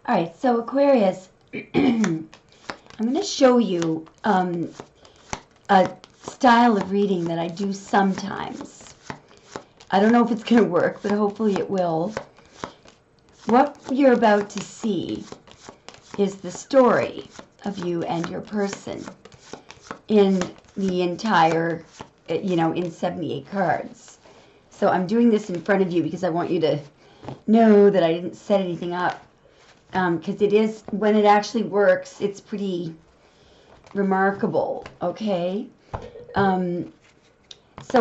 All right, so Aquarius, I'm going to show you a style of reading that I do sometimes. I don't know if it's going to work, but hopefully it will. What you're about to see is the story of you and your person in the entire, in 78 cards. So I'm doing this in front of you because I want you to know that I didn't set anything up. Because it is, when it actually works, it's pretty remarkable, okay? So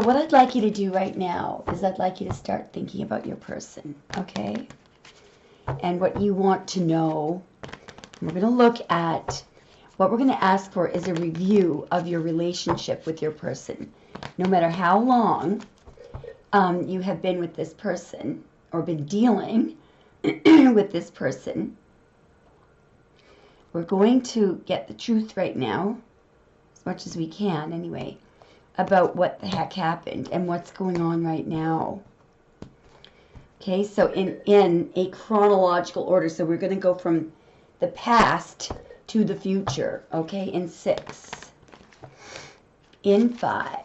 what I'd like you to do right now is I'd like you to start thinking about your person, okay? And what you want to know. We're going to look at, what we're going to ask for is a review of your relationship with your person. No matter how long you have been with this person or been dealing with this person, we're going to get the truth right now, as much as we can anyway, about what the heck happened and what's going on right now. Okay, so in a chronological order, so we're going to go from the past to the future, okay, in 6, in 5,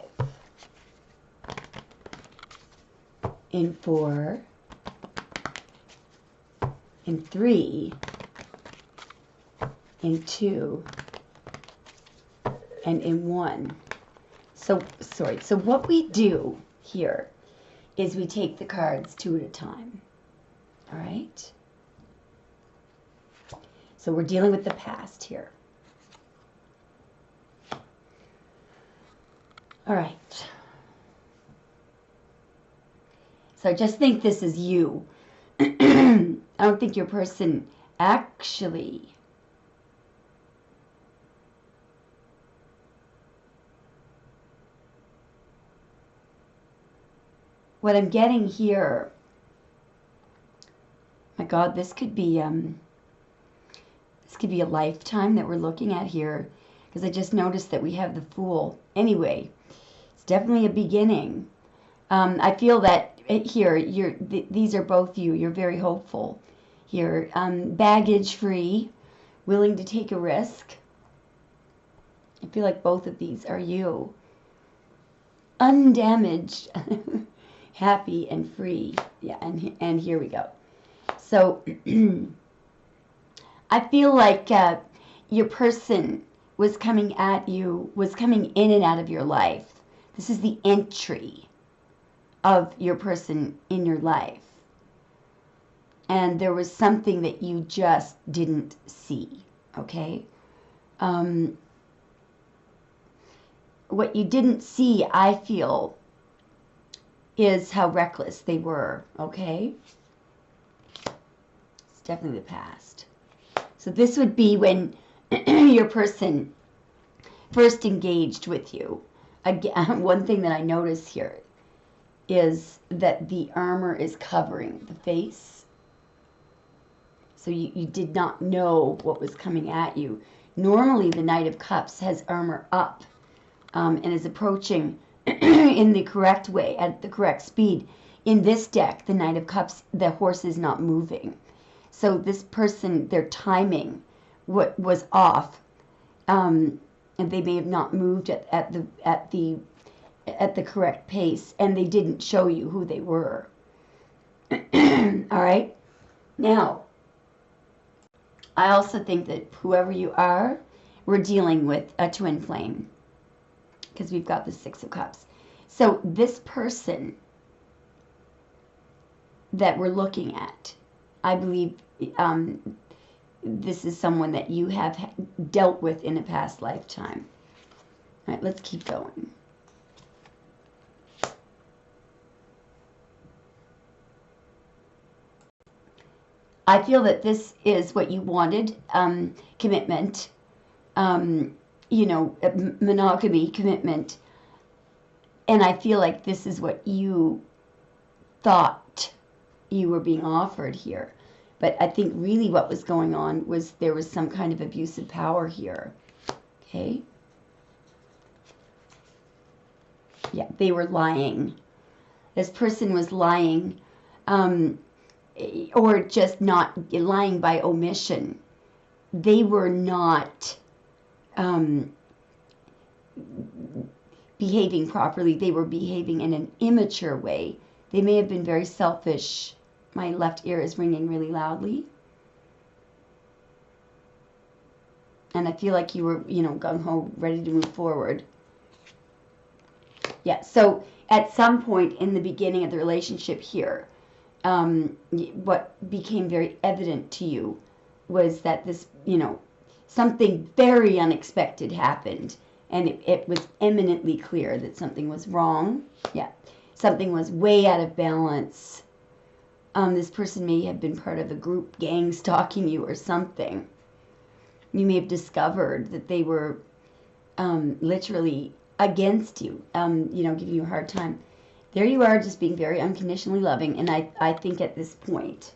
in 4, in 3, in 2, and in 1. So what we do here is we take the cards 2 at a time. All right? So we're dealing with the past here. All right. So I just think this is you. I don't think your person actually what I'm getting here, my God, this could be a lifetime that we're looking at here, because I just noticed that we have the Fool. Anyway, it's definitely a beginning. I feel that here, these are both you. You're very hopeful here. Baggage free, willing to take a risk. I feel like both of these are you. Undamaged. Happy and free. Yeah, and here we go. So I feel like your person was coming at you, was coming in and out of your life. This is the entry of your person in your life. And there was something that you just didn't see, okay? What you didn't see, I feel, is how reckless they were, okay? It's definitely the past. So this would be when your person first engaged with you. Again, one thing that I notice here is that the armor is covering the face. So you did not know what was coming at you. Normally the Knight of Cups has armor up and is approaching in the correct way, at the correct speed. In this deck, the Knight of Cups, the horse is not moving. So this person, their timing was off, and they may have not moved at the correct pace, and they didn't show you who they were. All right. Now, I also think that whoever you are, we're dealing with a twin flame, because we've got the 6 of Cups. So this person that we're looking at, I believe this is someone that you have dealt with in a past lifetime. All right, let's keep going. I feel that this is what you wanted, commitment, monogamy, commitment. And I feel like this is what you thought you were being offered here. But I think really what was going on was there was some kind of abusive power here. Okay? Yeah, they were lying. This person was lying. or just not lying by omission. They were not behaving properly. They were behaving in an immature way. They may have been very selfish. My left ear is ringing really loudly. And I feel like you were, gung-ho, ready to move forward. Yeah, so at some point in the beginning of the relationship here, what became very evident to you was that this, something very unexpected happened. And it was eminently clear that something was wrong. Yeah, something was way out of balance. This person may have been part of a group gang stalking you or something. You may have discovered that they were literally against you, giving you a hard time. There you are, just being very unconditionally loving. And I think at this point,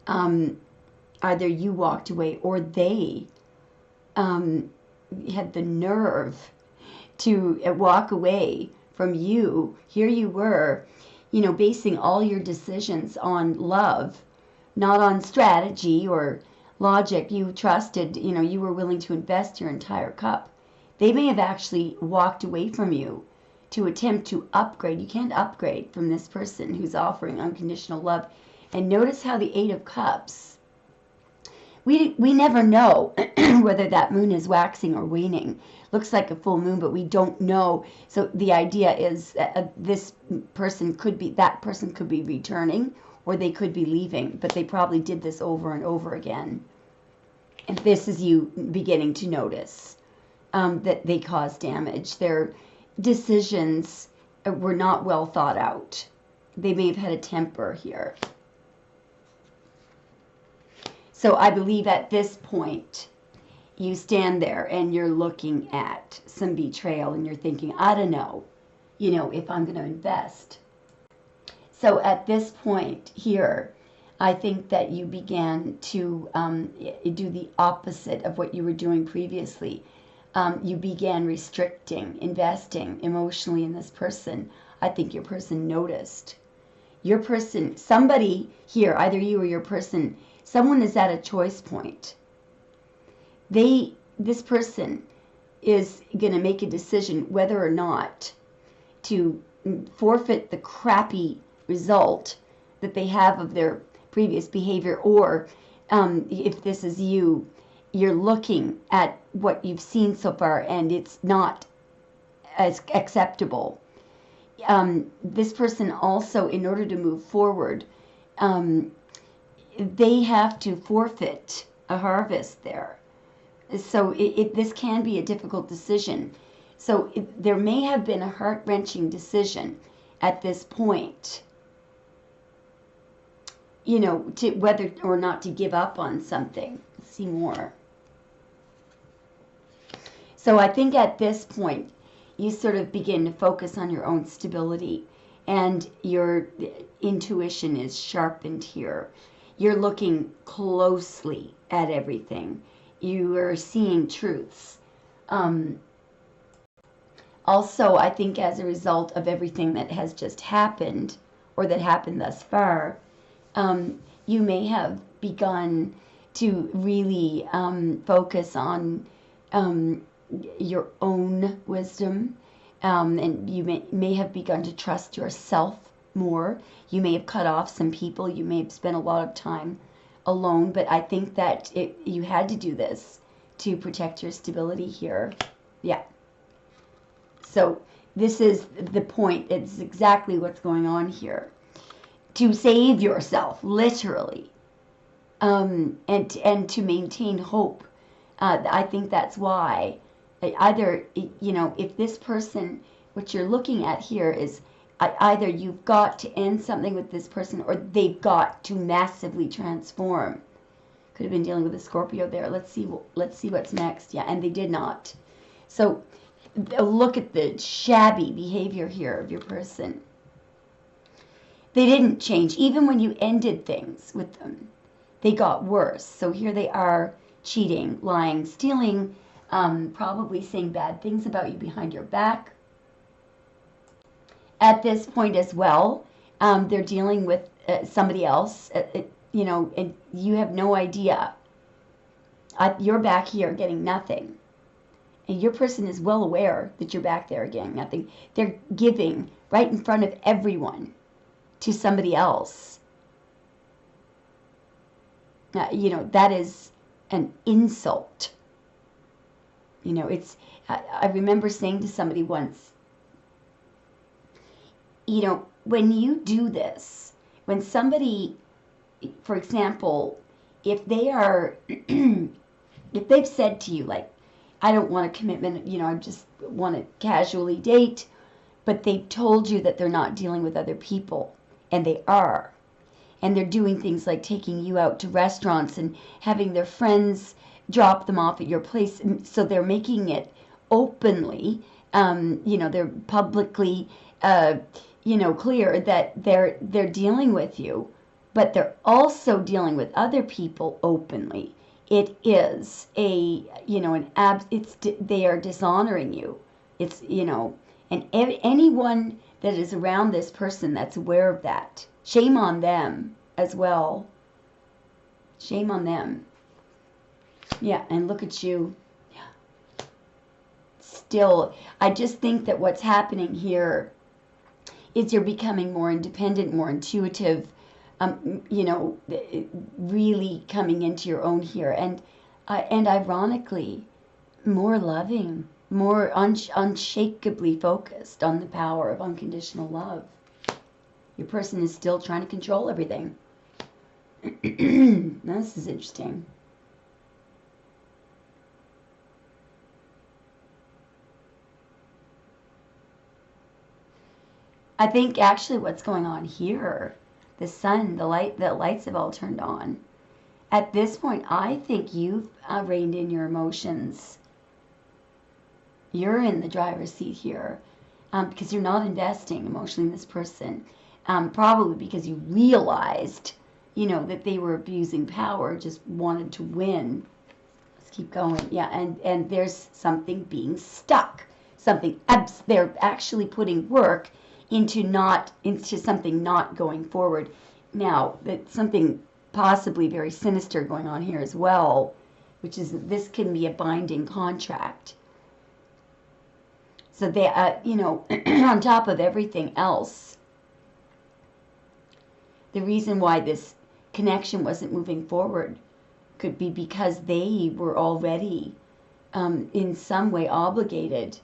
either you walked away or they had the nerve to walk away from you. Here you were, basing all your decisions on love, not on strategy or logic. You trusted, you were willing to invest your entire cup. They may have actually walked away from you to attempt to upgrade. You can't upgrade from this person who's offering unconditional love. And notice how the Eight of Cups, we never know whether that moon is waxing or waning. Looks like a full moon, but we don't know. So the idea is that that person could be returning, or they could be leaving, but they probably did this over and over again. And this is you beginning to notice that they caused damage. Their decisions were not well thought out. They may have had a temper here. So I believe at this point, you stand there and you're looking at some betrayal and you're thinking, I don't know, if I'm going to invest. So at this point here, I think that you began to do the opposite of what you were doing previously. You began restricting, investing emotionally in this person. I think your person noticed. Your person, somebody here, either you or your person, someone is at a choice point. This person is going to make a decision whether or not to forfeit the crappy result that they have of their previous behavior, or if this is you, you're looking at what you've seen so far and it's not as acceptable. This person also, in order to move forward, they have to forfeit a harvest there. So this can be a difficult decision. So there may have been a heart-wrenching decision at this point, to whether or not to give up on something. Let's see more. So I think at this point, you sort of begin to focus on your own stability, and your intuition is sharpened here. You're looking closely at everything. You are seeing truths. Also, I think as a result of everything that has just happened, or that happened thus far, you may have begun to really focus on your own wisdom, and you may have begun to trust yourself more. You may have cut off some people. You may have spent a lot of time alone, but I think that you had to do this to protect your stability here. Yeah. So this is the point. It's exactly what's going on here. To save yourself, literally, and to maintain hope. I think that's why either, if this person, what you're looking at here is either you've got to end something with this person, or they've got to massively transform. Could have been dealing with a Scorpio there. Let's see what's next. Yeah, and they did not. So look at the shabby behavior here of your person. They didn't change. Even when you ended things with them, they got worse. So here they are, cheating, lying, stealing, probably saying bad things about you behind your back. At this point as well, they're dealing with somebody else, you know, and you have no idea. You're back here getting nothing. And your person is well aware that you're back there getting nothing. They're giving right in front of everyone to somebody else. You know, that is an insult. You know, I remember saying to somebody once, you know, when you do this, when somebody, for example, if they are, if they've said to you, like, I don't want a commitment, you know, I just want to casually date, but they've told you that they're not dealing with other people, and they are. And they're doing things like taking you out to restaurants and having their friends drop them off at your place. So they're making it openly, you know, they're publicly, you know, clear that they're dealing with you, but they're also dealing with other people openly. It is a, you know, they are dishonoring you. It's, you know, and anyone that is around this person that's aware of that, shame on them as well. Shame on them. Yeah, and look at you. Yeah. Still, I just think that what's happening here is you're becoming more independent, more intuitive, you know, really coming into your own here, and ironically, more loving, more unshakably focused on the power of unconditional love. Your person is still trying to control everything. This is interesting. I think actually what's going on here, the sun, the lights have all turned on. At this point, I think you've reined in your emotions. You're in the driver's seat here because you're not investing emotionally in this person. Probably because you realized, you know, that they were abusing power, just wanted to win. Let's keep going. Yeah, and there's something being stuck. They're actually putting work into something not going forward. Now, that's something possibly very sinister going on here as well, which is that this can be a binding contract. So they, you know, on top of everything else, the reason why this connection wasn't moving forward could be because they were already in some way obligated,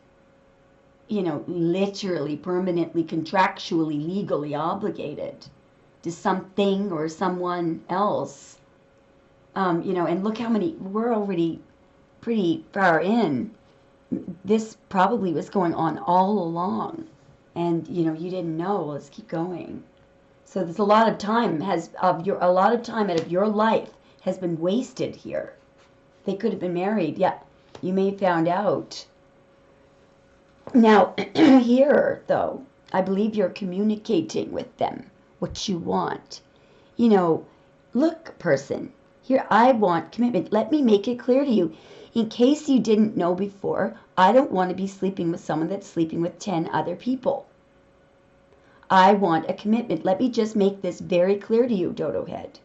you know, literally, permanently, contractually, legally obligated to something or someone else. You know, and look how many, we're already pretty far in. This probably was going on all along, and you know, you didn't know. Let's keep going. So there's a lot of time out of your life has been wasted here. They could have been married. Yeah, you may have found out. Now, here, though, I believe you're communicating with them what you want. You know, look, person, here, I want commitment. Let me make it clear to you. In case you didn't know before, I don't want to be sleeping with someone that's sleeping with 10 other people. I want a commitment. Let me just make this very clear to you, Dodo Head.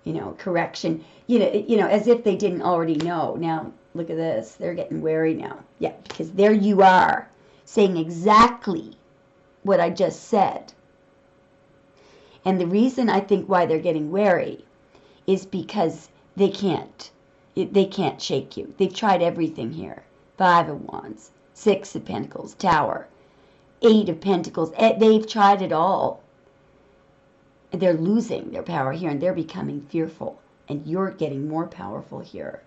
You know, correction. You know, as if they didn't already know. Now, look at this. They're getting wary now. Yeah, because there you are, saying exactly what I just said. And the reason I think why they're getting wary is because they can't shake you. They've tried everything here. 5 of Wands, 6 of Pentacles, Tower, 8 of Pentacles. They've tried it all. They're losing their power here, and they're becoming fearful. And you're getting more powerful here.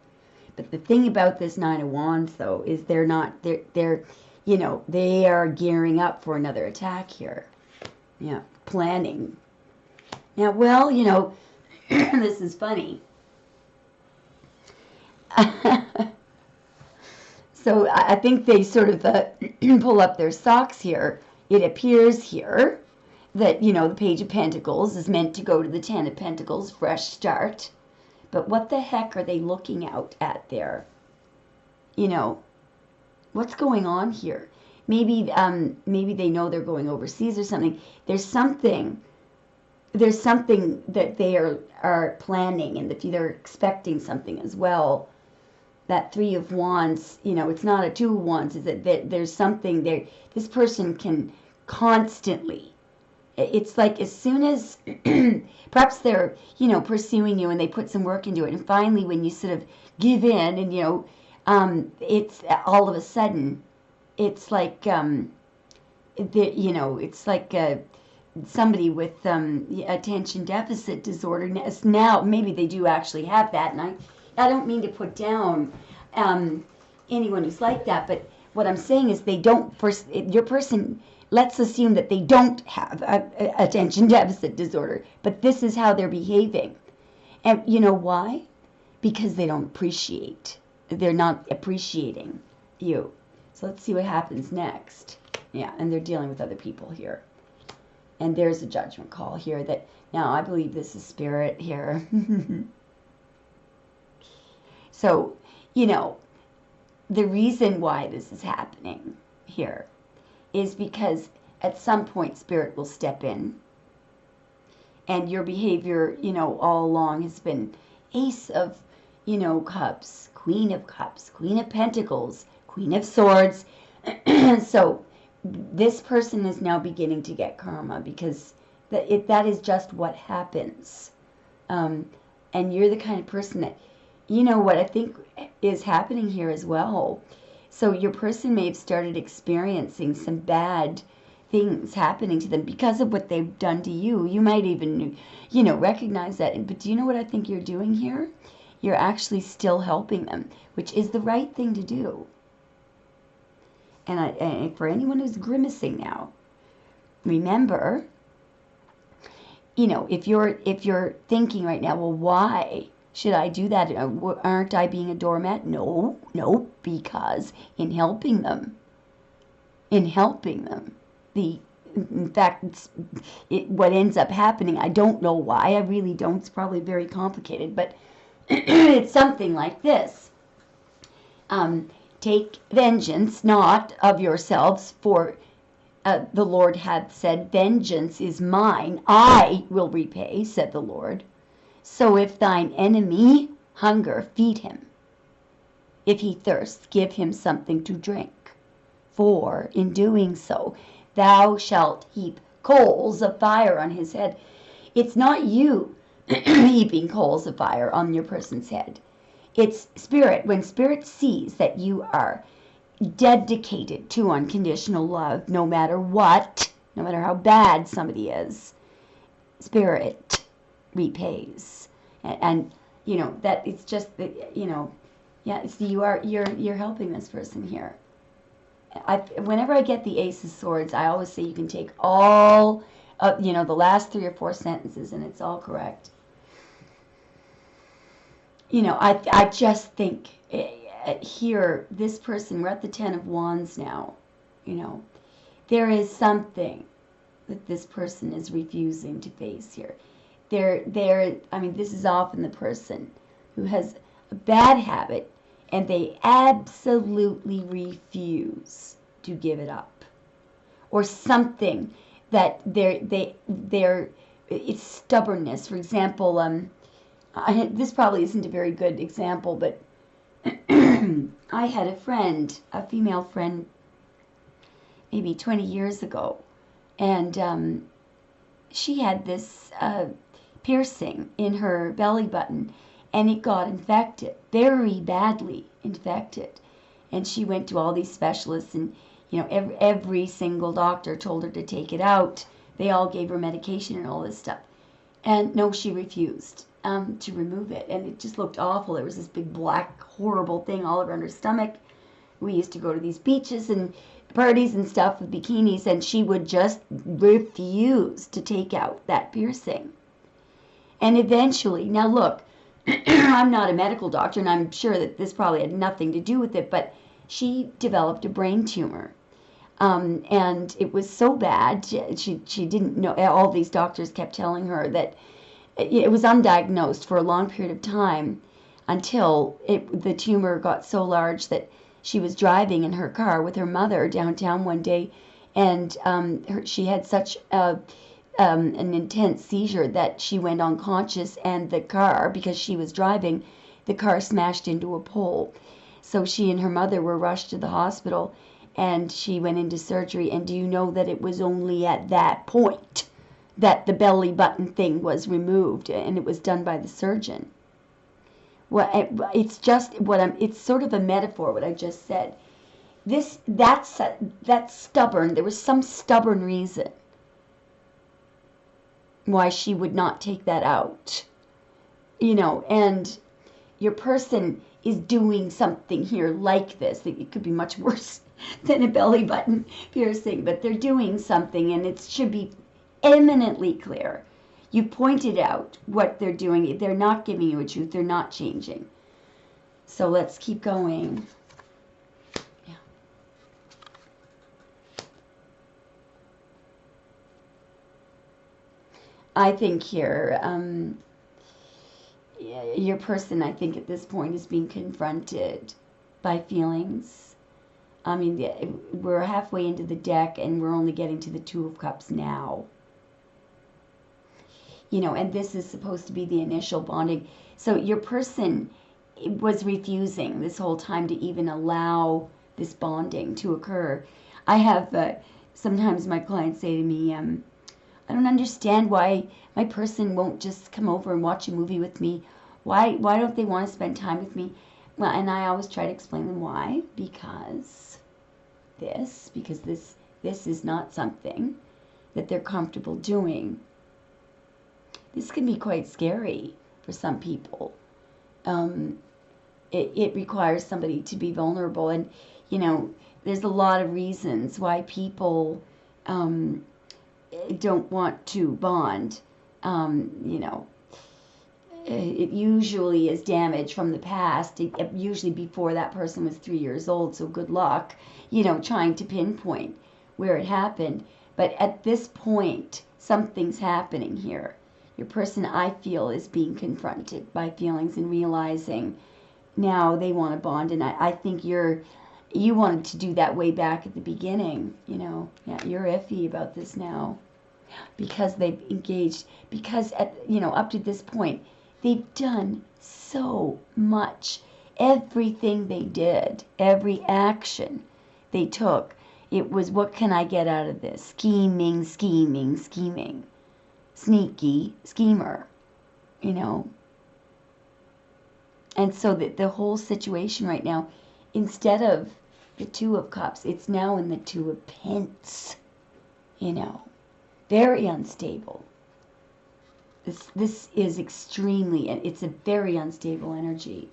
But the thing about this 9 of Wands, though, is they're you know, they are gearing up for another attack here. Yeah, planning. Now, well, you know, this is funny. So I think they sort of pull up their socks here. It appears here that, you know, the Page of Pentacles is meant to go to the 10 of Pentacles, fresh start. But what the heck are they looking out at there? You know, what's going on here? Maybe they know they're going overseas or something. There's something there's something that they are planning, and that they're expecting something as well. That Three of Wands, it's not a Two of Wands. Is that there's something there. This person can constantly. It's like as soon as perhaps they're pursuing you and they put some work into it, and finally when you sort of give in and it's all of a sudden it's like it's like somebody with attention deficit disorder. Now maybe they do actually have that, and I don't mean to put down anyone who's like that, but what I'm saying is they don't. Your person, let's assume that they don't have attention deficit disorder, but this is how they're behaving. And you know why? Because they don't appreciate. They're not appreciating you. So let's see what happens next. Yeah, and they're dealing with other people here. And there's a judgment call here that, now I believe this is spirit here. So, the reason why this is happening here is because at some point spirit will step in, and your behavior, all along has been Ace of, Cups, Queen of Cups, Queen of Pentacles, Queen of Swords. So this person is now beginning to get karma, because that is just what happens. And you're the kind of person that, what I think is happening here as well. So your person may have started experiencing some bad things happening to them because of what they've done to you. You might even, recognize that. But do you know what I think you're doing here? You're actually still helping them, which is the right thing to do. And for anyone who's grimacing now, remember, if you're thinking right now, well, why should I do that? Aren't I being a doormat? No, because in helping them, in fact, what ends up happening, I don't know why, I really don't, it's probably very complicated, but it's something like this. Take vengeance not of yourselves, for the Lord hath said, vengeance is mine, I will repay, said the Lord. So if thine enemy hunger, feed him. If he thirsts, give him something to drink. For in doing so, thou shalt heap coals of fire on his head. It's not you heaping coals of fire on your person's head. It's spirit. When spirit sees that you are dedicated to unconditional love, no matter what, no matter how bad somebody is, spirit repays. And that it's just that, yeah, see, you're helping this person here. Whenever I get the Ace of Swords, I always say you can take all of, the last 3 or 4 sentences, and it's all correct. I just think here, this person, we're at the 10 of Wands now, there is something that this person is refusing to face here. This is often the person who has a bad habit, and they absolutely refuse to give it up, or something that it's stubbornness. For example, this probably isn't a very good example, but I had a female friend, maybe 20 years ago, and she had this piercing in her belly button, and it got infected, very badly infected. And she went to all these specialists, and every single doctor told her to take it out. They all gave her medication and all this stuff, and no, she refused to remove it, and it just looked awful. There was this big black horrible thing all around her stomach. We used to go to these beaches and parties and stuff with bikinis, and she would just refuse to take out that piercing. And eventually, now look, I'm not a medical doctor, and I'm sure that this probably had nothing to do with it, but she developed a brain tumor. And it was so bad, she didn't know. All these doctors kept telling her that it was undiagnosed for a long period of time, until the tumor got so large that she was driving in her car with her mother downtown one day, and she had such an intense seizure that she went unconscious, and the car, because she was driving, the car smashed into a pole. So she and her mother were rushed to the hospital, and she went into surgery. And do you know that it was only at that point that the belly button thing was removed, and it was done by the surgeon? Well, it's sort of a metaphor, what I just said. That's stubborn. There was some stubborn reason why she would not take that out, and your person is doing something here like this. It could be much worse than a belly button piercing, but they're doing something, and it should be eminently clear. You pointed out what they're doing. They're not giving you a truth. They're not changing. So let's keep going. Yeah. I think here, your person, I think at this point, is being confronted by feelings. I mean, we're halfway into the deck, and we're only getting to the Two of Cups now. And this is supposed to be the initial bonding. So your person was refusing this whole time to even allow this bonding to occur. I have, sometimes my clients say to me, I don't understand why my person won't just come over and watch a movie with me. Why don't they want to spend time with me? Well, and I always try to explain them why. Because this is not something that they're comfortable doing. This can be quite scary for some people. It requires somebody to be vulnerable, and there's a lot of reasons why people don't want to bond. It usually is damage from the past, usually before that person was 3 years old, so good luck, trying to pinpoint where it happened. But at this point, something's happening here. Your person, I feel, is being confronted by feelings and realizing now they want to bond. And I think you wanted to do that way back at the beginning. Yeah, you're iffy about this now because they've engaged. Because up to this point, they've done so much. Everything they did, every action they took, it was, what can I get out of this? Scheming. Sneaky schemer, And so the whole situation right now, instead of the Two of Cups, it's now in the Two of Pence, Very unstable. This is extremely, it's a very unstable energy.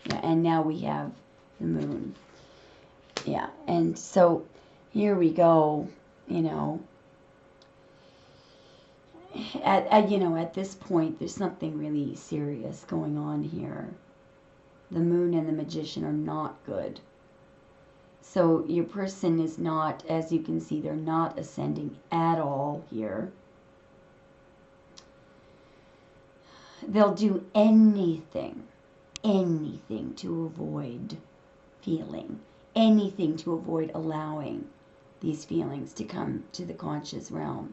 Yeah, and now we have the Moon. Yeah, and so here we go, At this point, there's something really serious going on here. The Moon and the Magician are not good. So your person is not, as you can see, they're not ascending at all here. They'll do anything to avoid feeling, anything to avoid allowing these feelings to come to the conscious realm.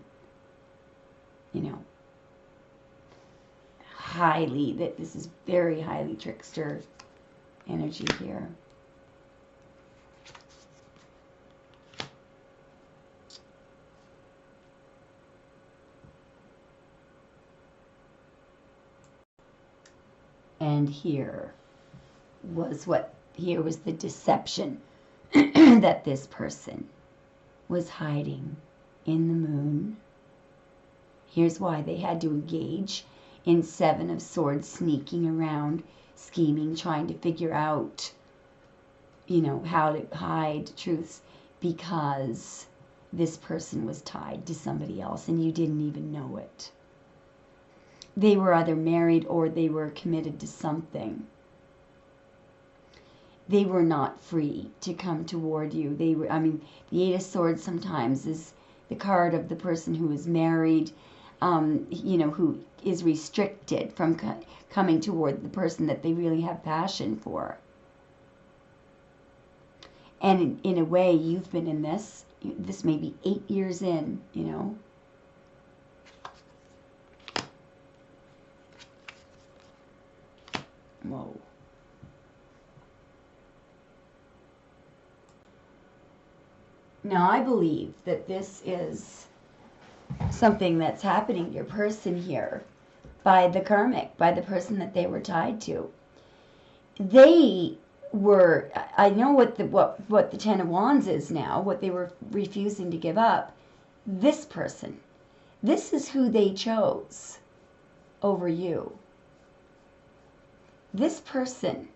This is very highly trickster energy here. And here was the deception that this person was hiding in the Moon. Here's why they had to engage in Seven of Swords, sneaking around, scheming, trying to figure out, how to hide truths, because this person was tied to somebody else and you didn't even know it. They were either married or they were committed to something. They were not free to come toward you. The Eight of Swords sometimes is the card of the person who is married, who is restricted from coming toward the person that they really have passion for. And in a way, you've been in this may be 8 years in, Whoa. Now, I believe that this is something that's happening to your person here by the karmic, by the person that they were tied to. They were, I know what the Ten of Wands is now, what they were refusing to give up. This person, this is who they chose over you. This person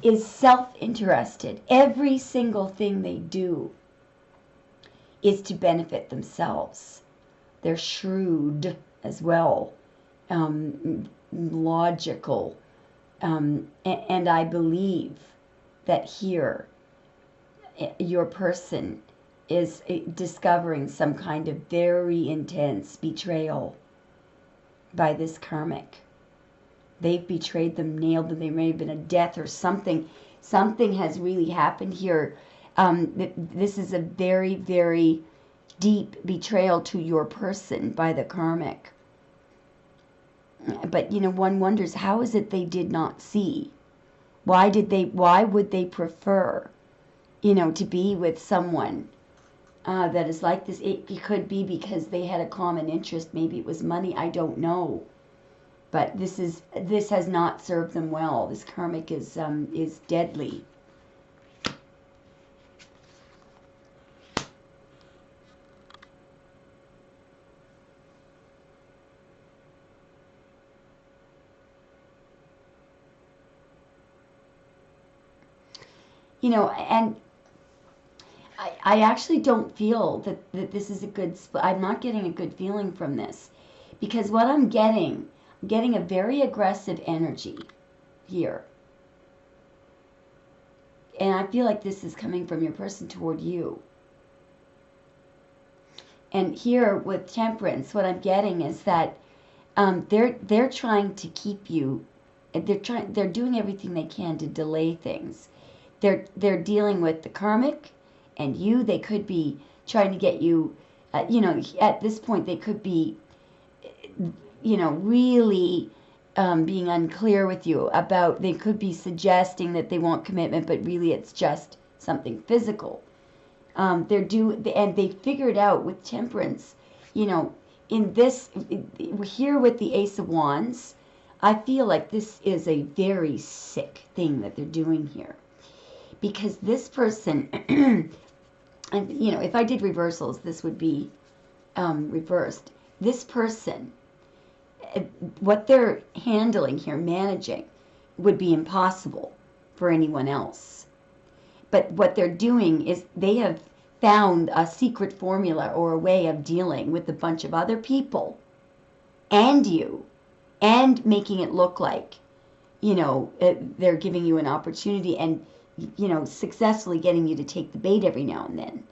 is self-interested. Every single thing they do is to benefit themselves. They're shrewd as well, logical, and I believe that here your person is discovering some kind of very intense betrayal by this karmic. They've betrayed them, nailed them. There may have been a death or something. Something has really happened here. This is a very, very deep betrayal to your person by the karmic. But, you know, one wonders, how is it they did not see? Why would they prefer, you know, to be with someone that is like this? It could be because they had a common interest. Maybe it was money. I don't know. But this has not served them well. This karmic is deadly. You know, and I actually don't feel that this is a good, I'm not getting a good feeling from this. Because what I'm getting a very aggressive energy here. And I feel like this is coming from your person toward you. And here with Temperance, what I'm getting is that they're trying to keep you. They're doing everything they can to delay things. They're dealing with the karmic and you. They could be trying to get you. You know, at this point, they could be, you know, really being unclear with you about. They could be suggesting that they want commitment, but really it's just something physical. And they figured out with Temperance, you know, in this here with the Ace of Wands, I feel like this is a very sick thing that they're doing here, because this person, and you know, if I did reversals, this would be reversed. This person, what they're handling here, managing, would be impossible for anyone else. But what they're doing is they have found a secret formula or a way of dealing with a bunch of other people and you, and making it look like, you know, they're giving you an opportunity and, you know, successfully getting you to take the bait every now and then.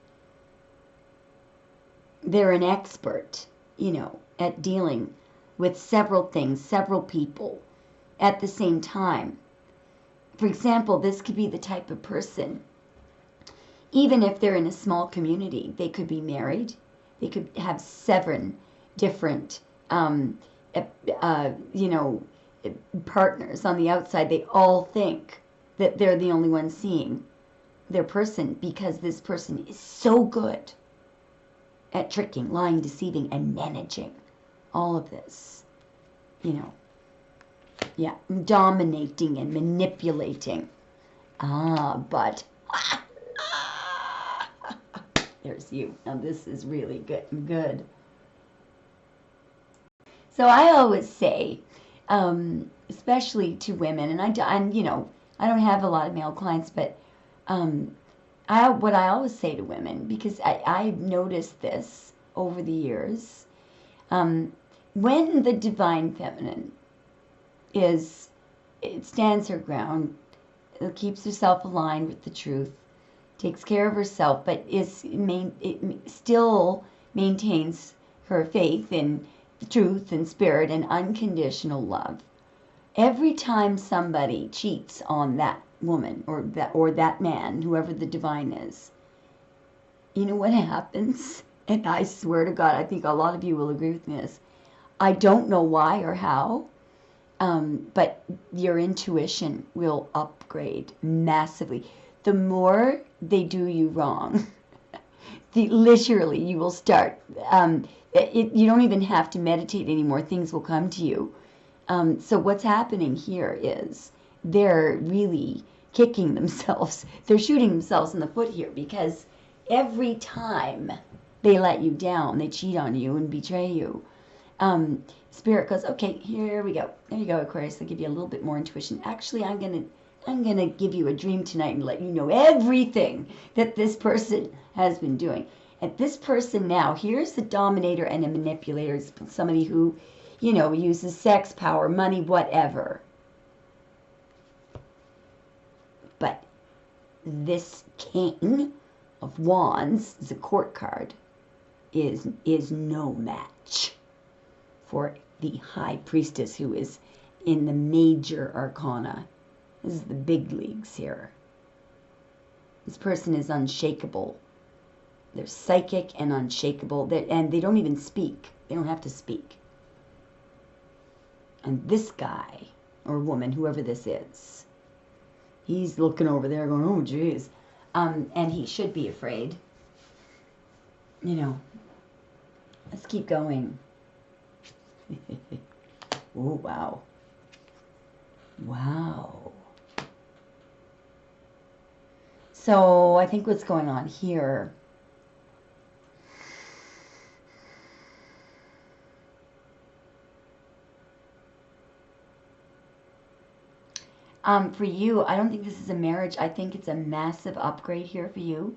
They're an expert, you know, at dealing with several things, several people at the same time. For example, this could be the type of person, even if they're in a small community, they could be married. They could have 7 different, you know, partners on the outside. They all think that they're the only one seeing their person, because this person is so good at tricking, lying, deceiving, and managing all of this, you know. Yeah, dominating and manipulating. But there's you. Now this is really good. So I always say, especially to women, and you know, I don't have a lot of male clients, but what I always say to women, because I've noticed this over the years, when the divine feminine it stands her ground, it keeps herself aligned with the truth, takes care of herself, but still maintains her faith in the truth and spirit and unconditional love. Every time somebody cheats on that woman or that man, whoever the divine is, you know what happens? And I swear to God, I think a lot of you will agree with me this. I don't know why or how, But your intuition will upgrade massively. The more they do you wrong, literally, you will start. You don't even have to meditate anymore. Things will come to you. So what's happening here is they're really kicking themselves. They're shooting themselves in the foot here because every time they let you down, they cheat on you and betray you. Spirit goes, okay, here we go. There you go, Aquarius. I'll give you a little bit more intuition. Actually, I'm gonna give you a dream tonight and let you know everything that this person has been doing. And this person now, here's the dominator and a manipulator. It's somebody who, you know, uses sex, power, money, whatever. But this King of Wands, is a court card, is no match for the High Priestess, who is in the major arcana. This is the big leagues here. This person is unshakable. They're psychic and unshakable, and they don't even speak. They don't have to speak. And this guy, or woman, whoever this is, he's looking over there going, oh, geez. And he should be afraid. You know, let's keep going. Oh, wow. Wow. So I think what's going on here for you, I don't think this is a marriage. I think it's a massive upgrade here for you.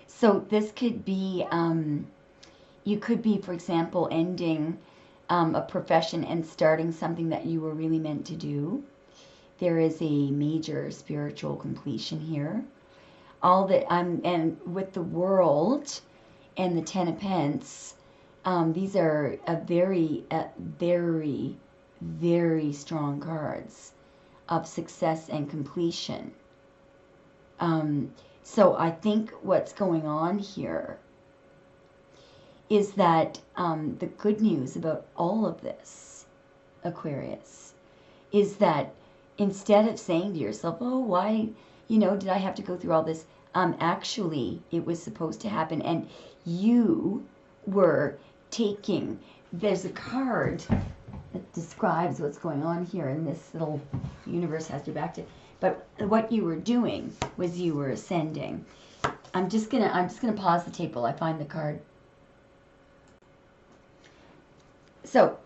So this could be, you could be, for example, ending a profession and starting something that you were really meant to do. There is a major spiritual completion here. All that and with the World and the Ten of Pence, these are very, very strong cards of success and completion. So I think what's going on here is that the good news about all of this, Aquarius, is that instead of saying to yourself, oh, why, you know, did I have to go through all this? Actually, it was supposed to happen, and you were taking, there's a card that describes what's going on here, and this little universe has your back to, but what you were doing was you were ascending. I'm just gonna pause the tape while I find the card. So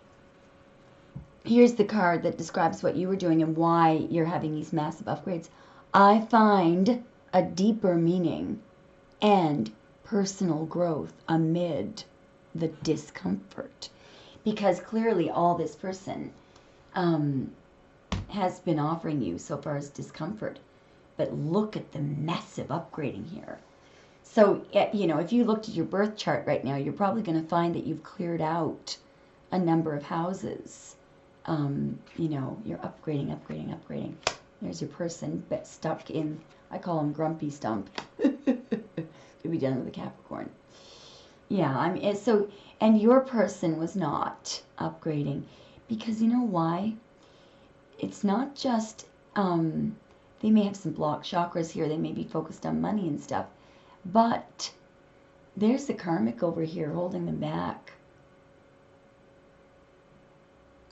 here's the card that describes what you were doing and why you're having these massive upgrades. I find a deeper meaning and personal growth amid the discomfort. Because clearly all this person has been offering you so far as discomfort. But look at the massive upgrading here. So, you know, if you looked at your birth chart right now, you're probably going to find that you've cleared out a number of houses. You know, you're upgrading. There's your person but stuck in, I call him Grumpy Stump. Could be done with a Capricorn. Yeah, I mean, so, and your person was not upgrading because you know why? It's not just, they may have some blocked chakras here. They may be focused on money and stuff, but there's the karmic over here holding them back.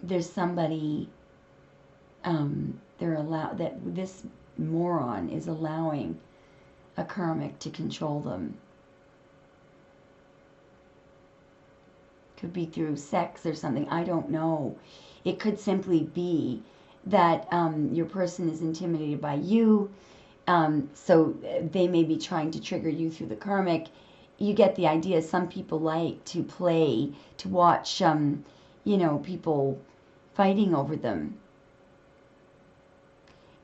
There's somebody, this moron is allowing a karmic to control them. Could be through sex or something, I don't know. It could simply be that your person is intimidated by you, so they may be trying to trigger you through the karmic. You get the idea. Some people like to play, to watch, you know, people fighting over them.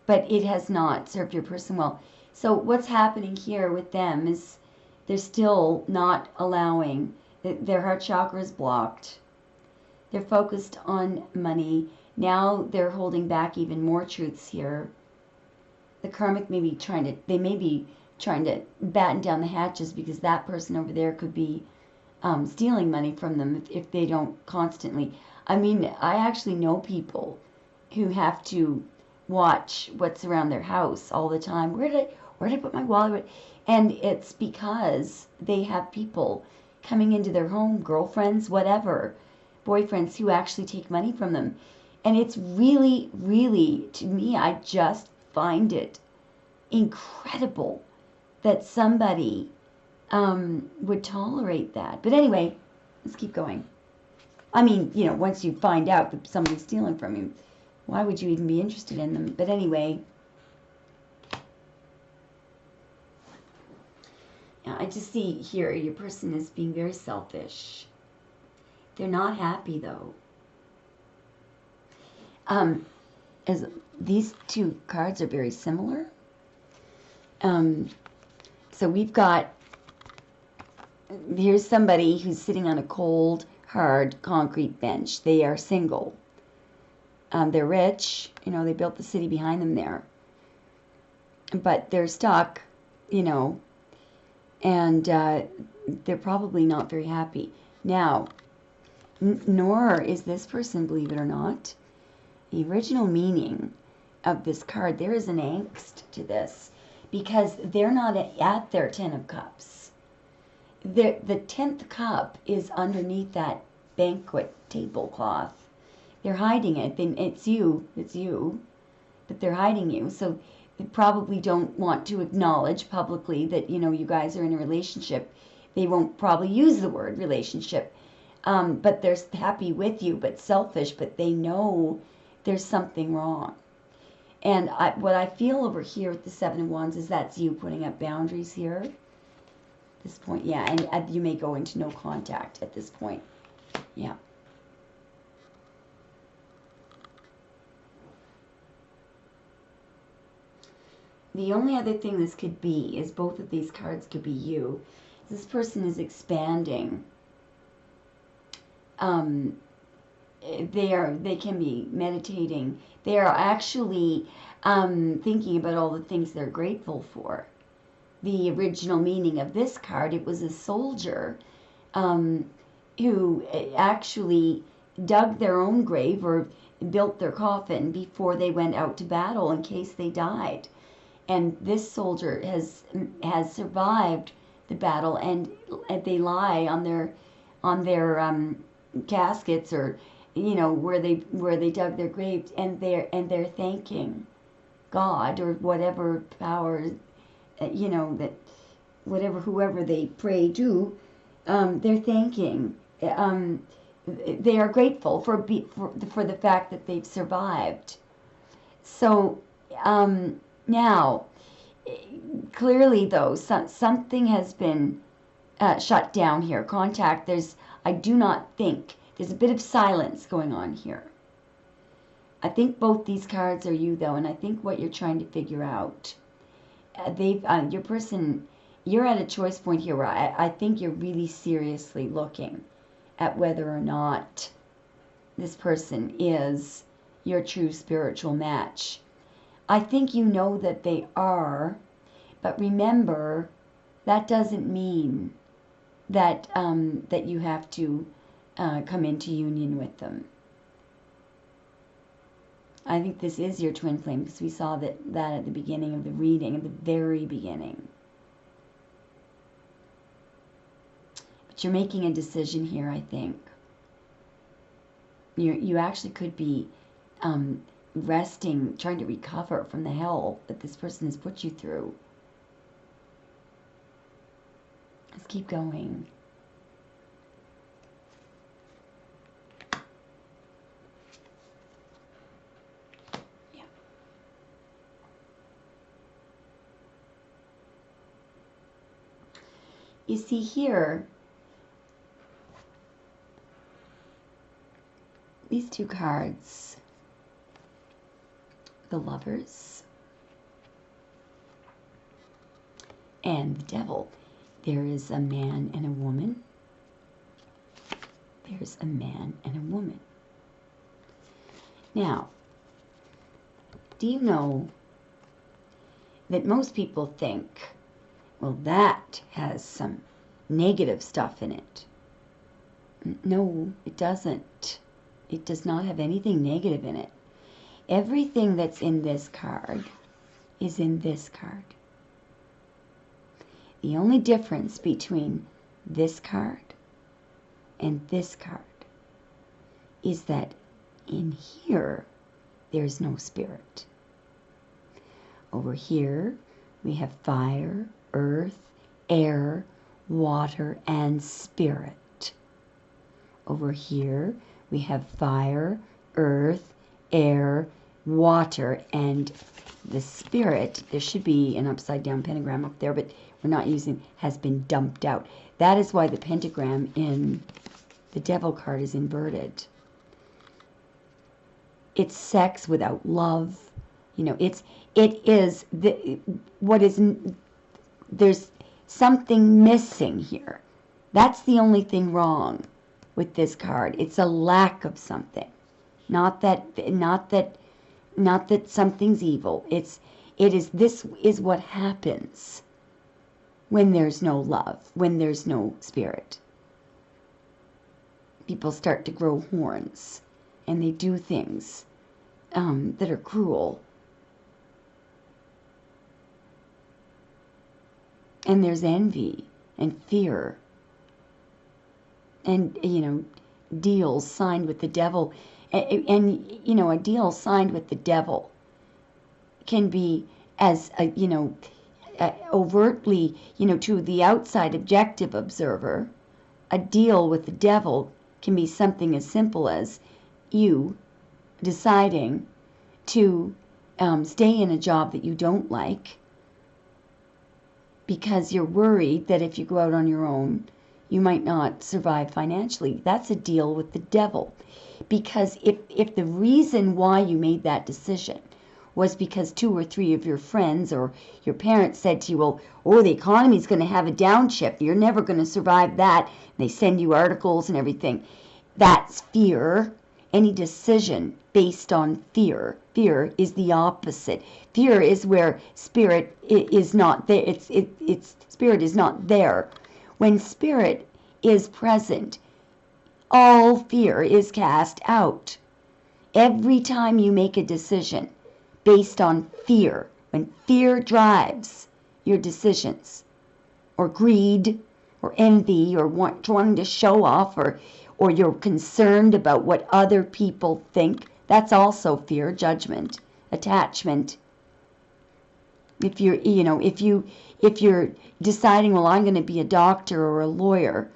But it has not served your person well. So what's happening here with them is they're still not allowing, their heart chakra is blocked. They're focused on money. Now they're holding back even more truths here. The karmic may be they may be trying to batten down the hatches because that person over there could be stealing money from them if they don't constantly. I mean, I actually know people who have to watch what's around their house all the time. Where did I put my wallet? And it's because they have people coming into their home, girlfriends, whatever, boyfriends, who actually take money from them. And it's really, really, to me, I just find it incredible that somebody would tolerate that. But anyway, let's keep going. I mean, you know, once you find out that somebody's stealing from you, why would you even be interested in them? But anyway, yeah, I just see here your person is being very selfish. They're not happy, though. As these two cards are very similar. So we've got, here's somebody who's sitting on a cold, hard concrete bench. They are single. They're rich, you know, they built the city behind them there. But they're stuck, you know, and they're probably not very happy. Now, nor is this person, believe it or not, the original meaning of this card, there is an angst to this because they're not at their 10 of Cups. The 10th cup is underneath that banquet tablecloth. They're hiding it. It's you, but they're hiding you. So they probably don't want to acknowledge publicly that, you know, you guys are in a relationship. They won't probably use the word relationship, but they're happy with you, but selfish, but they know there's something wrong. And what I feel over here with the 7 of Wands is that's you putting up boundaries here. At this point, yeah, and you may go into no contact at this point. Yeah. The only other thing this could be is both of these cards could be you. This person is expanding. They can be meditating. They are actually thinking about all the things they're grateful for. The original meaning of this card, it was a soldier who actually dug their own grave or built their coffin before they went out to battle in case they died. And this soldier has survived the battle, and they lie on their caskets, or you know, where they dug their graves, and they're thanking God or whatever power, you know, that whoever they pray to, they're thanking. They are grateful for the fact that they've survived. So now, clearly though, something has been shut down here. Contact. I do not think. There's a bit of silence going on here. I think both these cards are you, though, and I think what you're trying to figure out, your person, you're at a choice point here where I think you're really seriously looking at whether or not this person is your true spiritual match. I think you know that they are, but remember, that doesn't mean that that you have to come into union with them. I think this is your twin flame because we saw that at the beginning of the reading, at the very beginning. But you're making a decision here, I think. You actually could be resting, trying to recover from the hell that this person has put you through. Let's keep going. You see here, these two cards, the Lovers and the Devil. There is a man and a woman. There's a man and a woman. Now, do you know that most people think, well, that has some negative stuff in it? No, it doesn't. It does not have anything negative in it. Everything that's in this card is in this card. The only difference between this card and this card is that in here, there's no spirit. Over here, we have fire, earth, air, water, and spirit. Over here, we have fire, earth, air, water, and the spirit. There should be an upside down pentagram up there, but we're not using, has been dumped out. That is why the pentagram in the devil card is inverted. It's sex without love. You know, it is there's something missing here. That's the only thing wrong with this card. It's a lack of something. Not that something's evil. This is what happens when there's no love, when there's no spirit. People start to grow horns, and they do things that are cruel. And there's envy and fear. And, you know, deals signed with the devil. And you know, a deal signed with the devil can be as, overtly, you know, to the outside objective observer, a deal with the devil can be something as simple as you deciding to stay in a job that you don't like because you're worried that if you go out on your own, you might not survive financially. That's a deal with the devil. Because if the reason why you made that decision was because 2 or 3 of your friends or your parents said to you, well, oh, the economy's going to have a downshift, you're never going to survive that, they send you articles and everything, that's fear. Any decision based on fear. Fear is the opposite. Fear is where spirit is not there. It's spirit is not there. When spirit is present, all fear is cast out. Every time you make a decision based on fear, when fear drives your decisions, or greed, or envy, or wanting to show off, or you're concerned about what other people think, that's also fear, judgment, attachment. If you're deciding, well, I'm going to be a doctor or a lawyer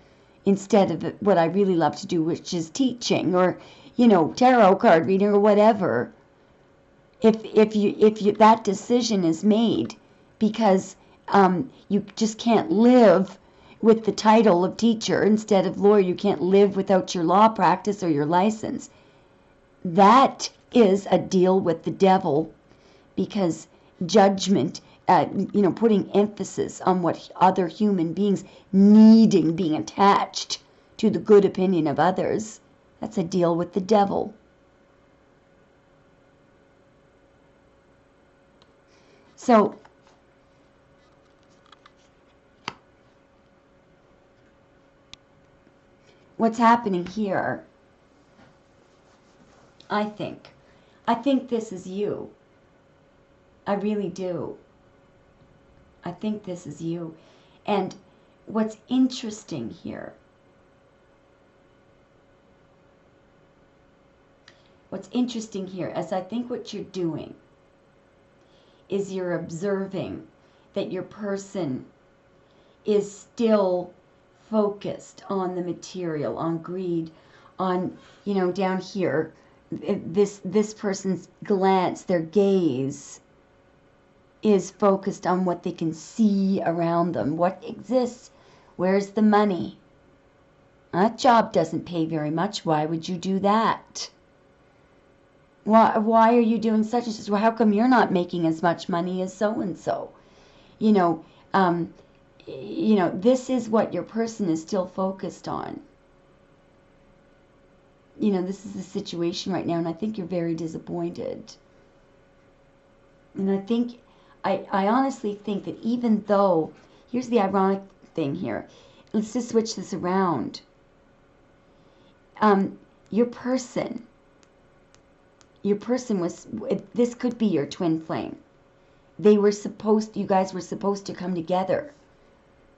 instead of what I really love to do, which is teaching, or, you know, tarot card reading or whatever. If you that decision is made because you just can't live with the title of teacher instead of lawyer, you can't live without your law practice or your license. That is a deal with the devil, because judgment, putting emphasis on what other human beings needing, being attached to the good opinion of others, that's a deal with the devil. So, what's happening here, I think this is you. I really do. I think this is you. And what's interesting here, is I think what you're doing is you're observing that your person is still focused on the material, on greed, on, down here, this person's glance, their gaze is focused on what they can see around them, what exists, where's the money. That job doesn't pay very much, why would you do that? Why are you doing such and such? Well, how come you're not making as much money as so-and-so? This is what your person is still focused on. This is the situation right now, and I think you're very disappointed. And I honestly think that even though, here's the ironic thing here. Let's just switch this around. Your person your person was, this could be your twin flame. You guys were supposed to come together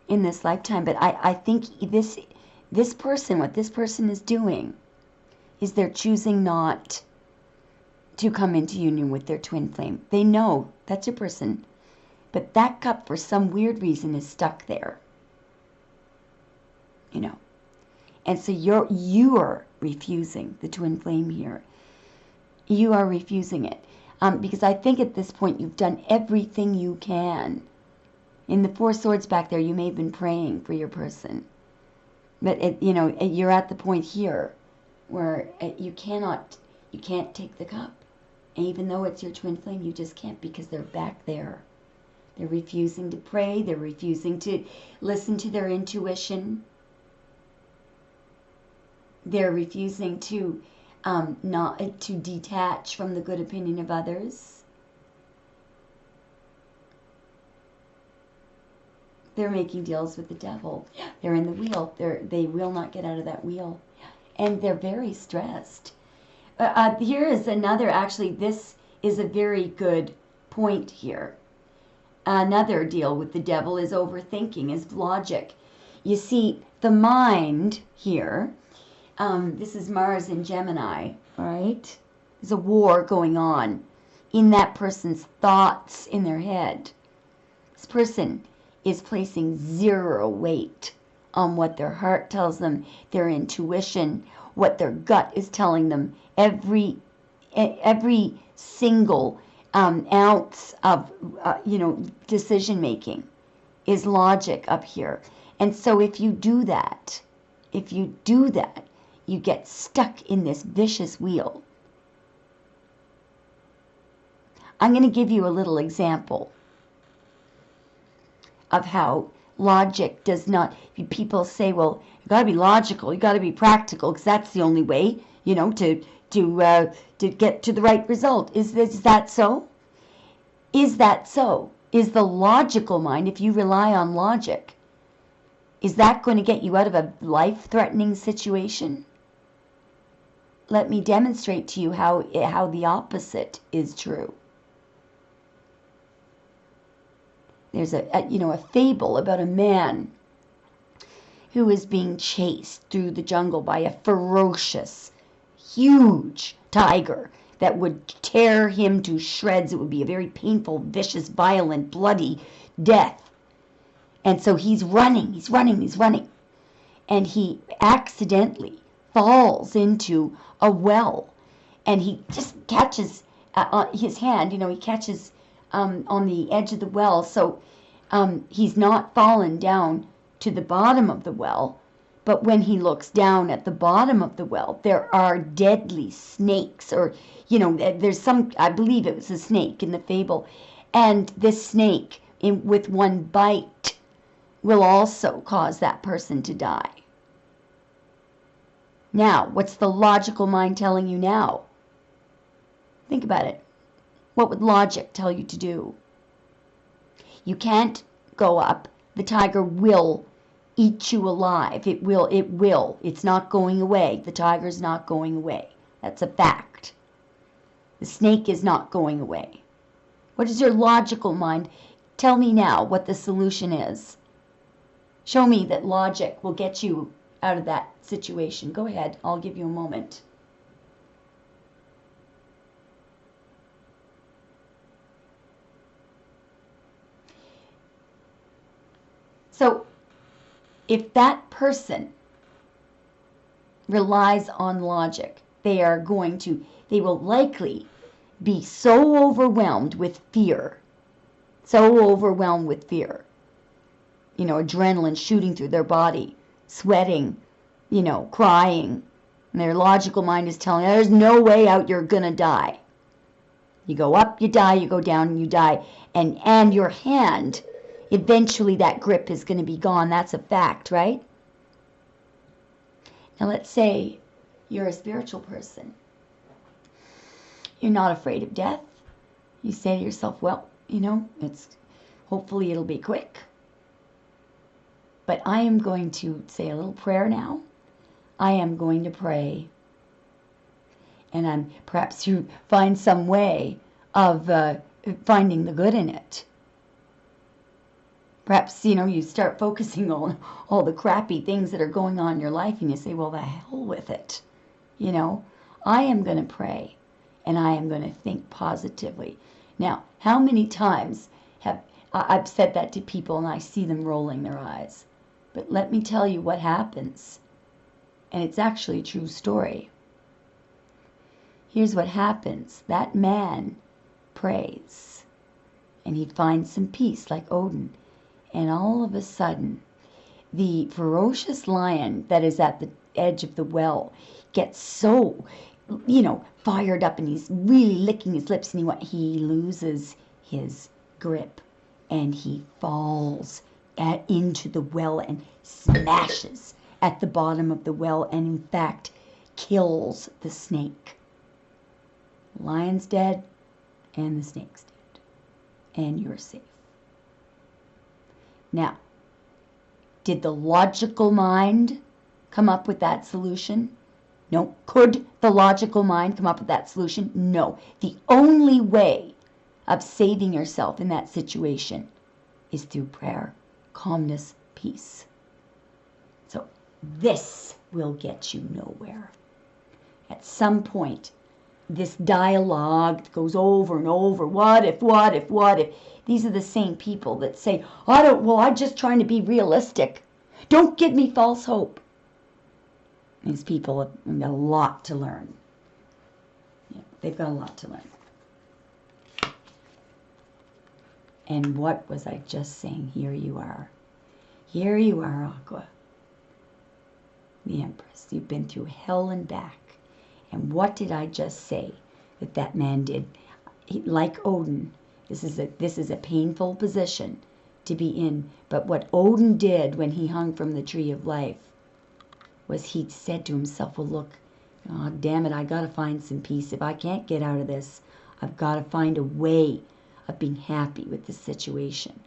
in this lifetime. But I think this person, what this person is doing is they're choosing not to come into union with their twin flame. They know that's your person, but that cup for some weird reason is stuck there. You know. And so you are refusing the twin flame here. You are refusing it. Because I think at this point you've done everything you can. In the Four Swords back there, you may have been praying for your person. But, you're at the point here where you can't take the cup. And even though it's your twin flame, you just can't, because they're back there. They're refusing to pray. They're refusing to listen to their intuition. They're refusing to not to detach from the good opinion of others. They're making deals with the devil. They're in the wheel. They will not get out of that wheel. And they're very stressed. Here is another, actually, this is a very good point here. Another deal with the devil is overthinking, is logic. You see, the mind here, this is Mars in Gemini, right? There's a war going on in that person's thoughts in their head. This person is placing zero weight on what their heart tells them, their intuition, what their gut is telling them. Every single ounce of decision making is logic up here. And so if you do that, you get stuck in this vicious wheel. I'm going to give you a little example of how logic does not, people say, well, you got to be logical, you got to be practical, because that's the only way, to get to the right result. Is that so? Is that so? Is the logical mind, if you rely on logic, is that going to get you out of a life-threatening situation? Let me demonstrate to you how the opposite is true. There's a fable about a man who is being chased through the jungle by a ferocious, huge tiger that would tear him to shreds. It would be a very painful, vicious, violent, bloody death. And so he's running. And he accidentally falls into a well. And he just catches his hand, he catches on the edge of the well. So he's not fallen down to the bottom of the well. But when he looks down at the bottom of the well, there are deadly snakes, or, there's some, I believe it was a snake in the fable. And this snake, with one bite, will also cause that person to die. Now, what's the logical mind telling you now? Think about it. What would logic tell you to do? You can't go up. The tiger will eat you alive. It will. It's not going away. The tiger's not going away. That's a fact. The snake is not going away. What is your logical mind? Tell me now what the solution is. Show me that logic will get you out of that situation. Go ahead. I'll give you a moment. So, if that person relies on logic, they will likely be so overwhelmed with fear. Adrenaline shooting through their body, sweating, crying. And their logical mind is telling them, there's no way out, you're going to die. You go up, you die, you go down, you die. And your hand, eventually that grip is going to be gone. That's a fact, right? Now let's say you're a spiritual person. You're not afraid of death. You say to yourself, well, hopefully it'll be quick. But I am going to say a little prayer now. I am going to pray. And perhaps you find some way of finding the good in it. Perhaps, you start focusing on all the crappy things that are going on in your life, and you say, well, the hell with it. I am going to pray, and I am going to think positively. Now, how many times have I've said that to people, and I see them rolling their eyes? But let me tell you what happens. And it's actually a true story. Here's what happens. That man prays, and he finds some peace like Odin. And all of a sudden, the ferocious lion that is at the edge of the well gets so, fired up, and he's really licking his lips, and he loses his grip, and he falls into the well and smashes at the bottom of the well, and in fact kills the snake. The lion's dead, and the snake's dead, and you're safe. Now, did the logical mind come up with that solution? No. Could the logical mind come up with that solution? No. The only way of saving yourself in that situation is through prayer, calmness, peace. So this will get you nowhere. At some point, this dialogue goes over and over. What if, what if, what if? These are the same people that say, I'm just trying to be realistic. Don't give me false hope. These people have got a lot to learn. Yeah, they've got a lot to learn. And what was I just saying? Here you are. Here you are, Aqua. The Empress. You've been through hell and back. And what did I just say that man did? Like Odin, this is a painful position to be in. But what Odin did when he hung from the tree of life was he said to himself, well, look, oh, damn it, I got to find some peace. If I can't get out of this, I've got to find a way of being happy with this situation.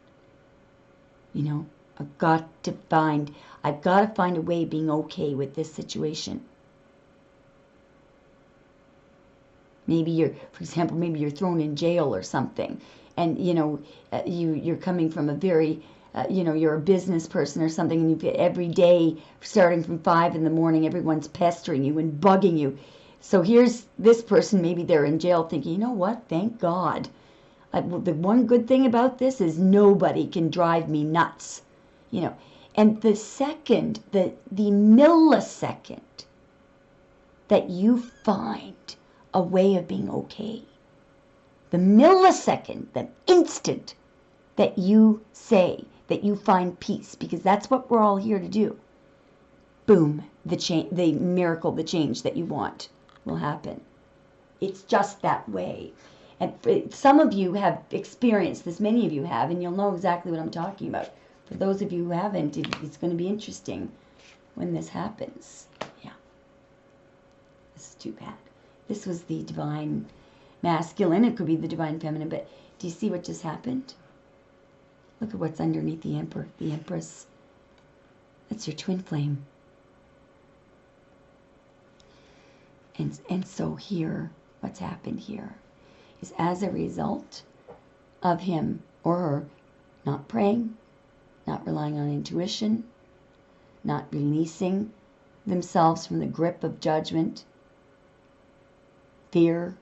I've got to find a way of being okay with this situation. Maybe for example, you're thrown in jail or something, and you're coming from a very, you're a business person or something, and every day, starting from 5 in the morning, everyone's pestering you and bugging you. So here's this person, maybe they're in jail thinking, you know what, thank God. The one good thing about this is nobody can drive me nuts. And the second, the millisecond that you find a way of being okay, the millisecond, the instant that you say that you find peace, because that's what we're all here to do, boom, the miracle, the change that you want will happen. It's just that way. And some of you have experienced this, many of you have, and you'll know exactly what I'm talking about. For those of you who haven't, it's going to be interesting when this happens. Yeah. This is too bad. This was the divine masculine. It could be the divine feminine, but do you see what just happened? Look at what's underneath the emperor, the empress. That's your twin flame. And so here, what's happened here is as a result of him or her not praying, not relying on intuition, not releasing themselves from the grip of judgment, fear,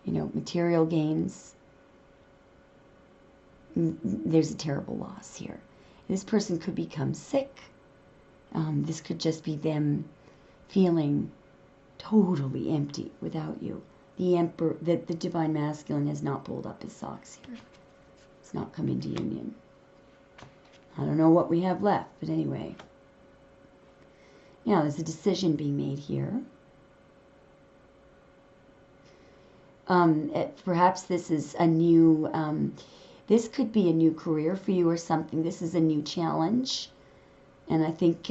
material gains. There's a terrible loss here. This person could become sick. This could just be them feeling totally empty without you. The emperor, the divine masculine has not pulled up his socks here. It's not come into union. I don't know what we have left, but anyway. Now, there's a decision being made here. Perhaps this is a new, this could be a new career for you or something. This is a new challenge. And I think,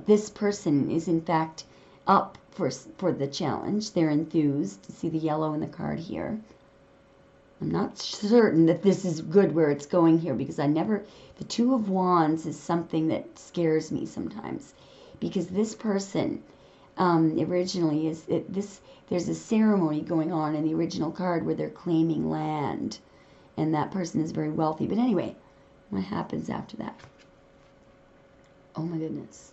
this person is in fact up for the challenge. They're enthused. You see the yellow in the card here. I'm not certain that this is good where it's going here, because the Two of Wands is something that scares me sometimes, because this person originally there's a ceremony going on in the original card where they're claiming land, and that person is very wealthy. But anyway, what happens after that? Oh my goodness.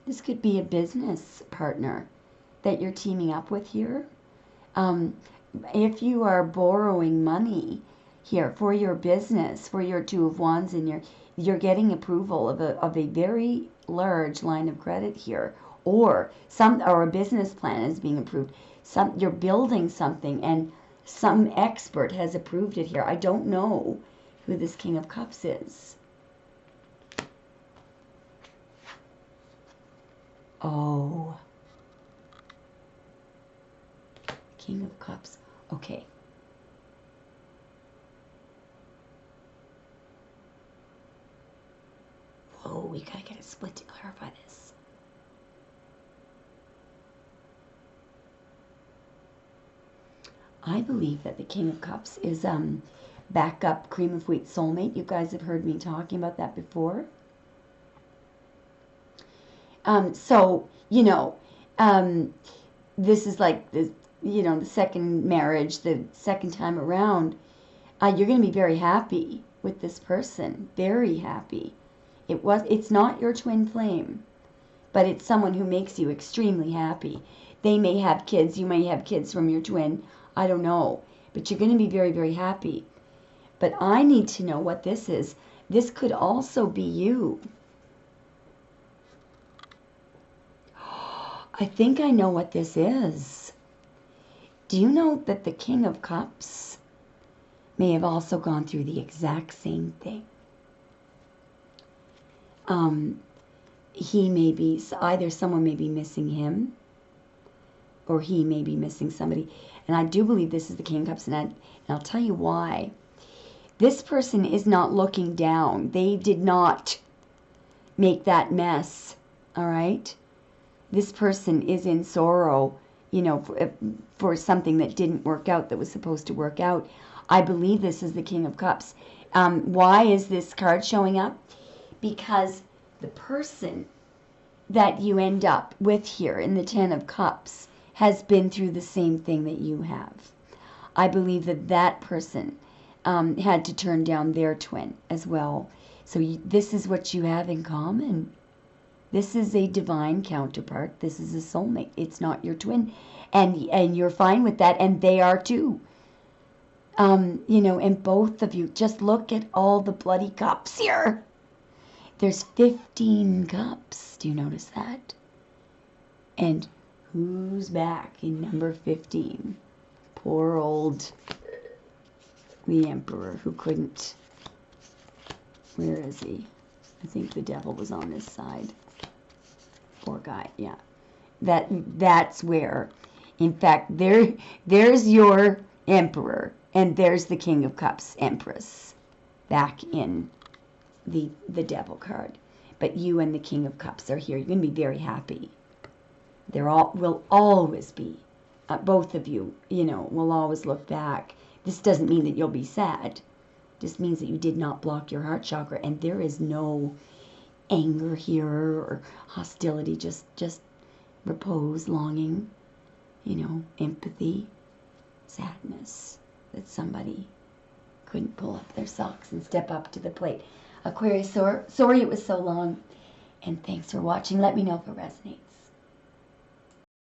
This could be a business partner that you're teaming up with here. If you are borrowing money here for your business, for your Two of Wands, and you're getting approval of a very large line of credit here, or a business plan is being approved. You're building something, and some expert has approved it here. I don't know who this King of Cups is. Oh, King of Cups. Okay. Whoa, we gotta get a split to clarify this. I believe that the King of Cups is backup cream of wheat soulmate. You guys have heard me talking about that before. So, this is like the second marriage, the second time around. You're going to be very happy with this person, very happy. It's not your twin flame, but it's someone who makes you extremely happy. They may have kids, you may have kids from your twin, I don't know, but you're going to be very, very happy. But I need to know what this is. This could also be you. I think I know what this is. Do you know that the King of Cups may have also gone through the exact same thing? He may be, either someone may be missing him, or he may be missing somebody. And I do believe this is the King of Cups, and I'll tell you why. This person is not looking down. They did not make that mess, all right? This person is in sorrow, for something that didn't work out, that was supposed to work out. I believe this is the King of Cups. Why is this card showing up? Because the person that you end up with here in the Ten of Cups has been through the same thing that you have. I believe that person had to turn down their twin as well. So this is what you have in common. This is a divine counterpart. This is a soulmate. It's not your twin. And you're fine with that, and they are too. And both of you, just look at all the bloody cups here. There's 15 cups. Do you notice that? And who's back in number 15? Poor old the Emperor who couldn't. Where is he? I think the devil was on this side. Poor guy, yeah. That's where, in fact, there's your Emperor, and there's the King of Cups, Empress, back in the devil card. But you and the King of Cups are here. You're going to be very happy. Will always be. Both of you, will always look back. This doesn't mean that you'll be sad. Just means that you did not block your heart chakra, and there is no anger here or hostility, just repose, longing, empathy, sadness that somebody couldn't pull up their socks and step up to the plate. Aquarius, sorry it was so long, and thanks for watching. Let me know if it resonates.